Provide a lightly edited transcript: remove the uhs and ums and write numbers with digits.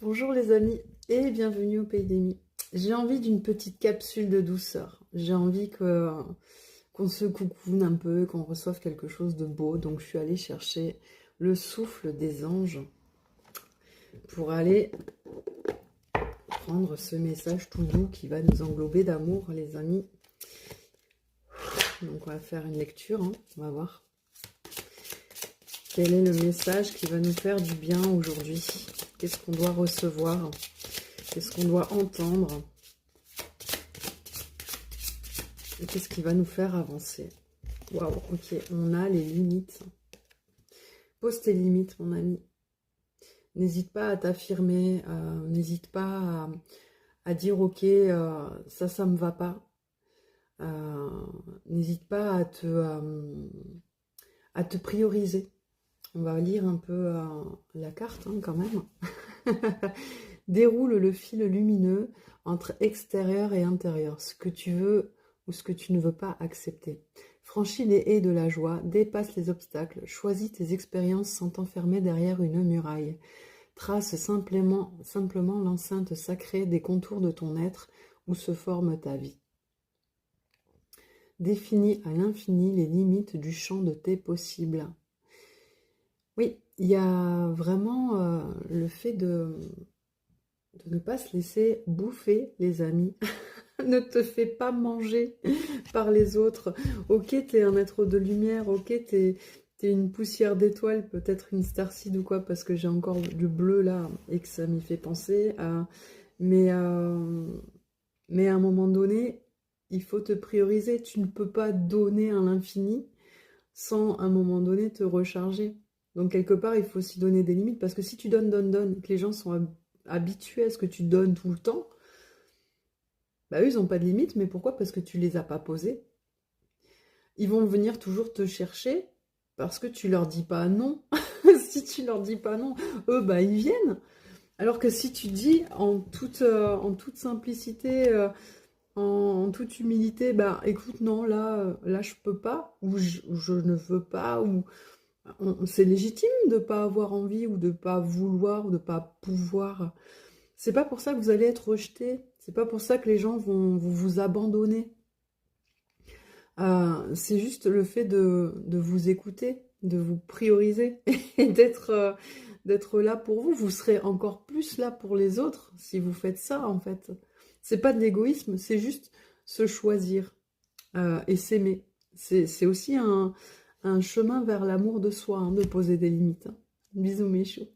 Bonjour les amis et bienvenue au Pays des Mis. J'ai envie d'une petite capsule de douceur. J'ai envie qu'on se coucoune un peu, qu'on reçoive quelque chose de beau. Donc je suis allée chercher le souffle des anges pour aller prendre ce message tout doux qui va nous englober d'amour les amis. Donc on va faire une lecture, hein. On va voir. Quel est le message qui va nous faire du bien aujourd'hui? Qu'est-ce qu'on doit recevoir? Qu'est-ce qu'on doit entendre? Et qu'est-ce qui va nous faire avancer? Waouh, ok, on a les limites. Pose tes limites, mon ami. N'hésite pas à t'affirmer, n'hésite pas à dire ok, ça me va pas. N'hésite pas à te prioriser. On va lire un peu la carte hein, quand même. Déroule le fil lumineux entre extérieur et intérieur, ce que tu veux ou ce que tu ne veux pas accepter. Franchis les haies de la joie, dépasse les obstacles, choisis tes expériences sans t'enfermer derrière une muraille. Trace simplement l'enceinte sacrée des contours de ton être où se forme ta vie. Définis à l'infini les limites du champ de tes possibles. Oui, il y a vraiment le fait de ne pas se laisser bouffer, les amis. Ne te fais pas manger par les autres. Ok, t'es un être de lumière, ok, t'es une poussière d'étoiles, peut-être une starseed ou quoi, parce que j'ai encore du bleu là et que ça m'y fait penser. Mais, euh, mais à un moment donné, il faut te prioriser. Tu ne peux pas donner à l'infini sans à un moment donné te recharger. Donc quelque part, il faut aussi donner des limites, parce que si tu donnes, que les gens sont habitués à ce que tu donnes tout le temps, bah eux, ils n'ont pas de limites, mais pourquoi? Parce que tu les as pas posées. Ils vont venir toujours te chercher parce que tu leur dis pas non. Si tu leur dis pas non, eux, bah ils viennent. Alors que si tu dis en toute simplicité, en toute humilité, bah écoute, non, là je peux pas, ou je ne veux pas, ou c'est légitime de pas avoir envie, ou de pas vouloir, ou de pas pouvoir. C'est pas pour ça que vous allez être rejeté. C'est pas pour ça que les gens vont vous abandonner. C'est juste le fait de vous écouter, de vous prioriser et d'être là pour vous. Vous serez encore plus là pour les autres si vous faites ça, en fait. C'est pas de l'égoïsme, c'est juste se choisir et s'aimer. C'est aussi un chemin vers l'amour de soi, hein, de poser des limites. Hein. Bisous mes choux.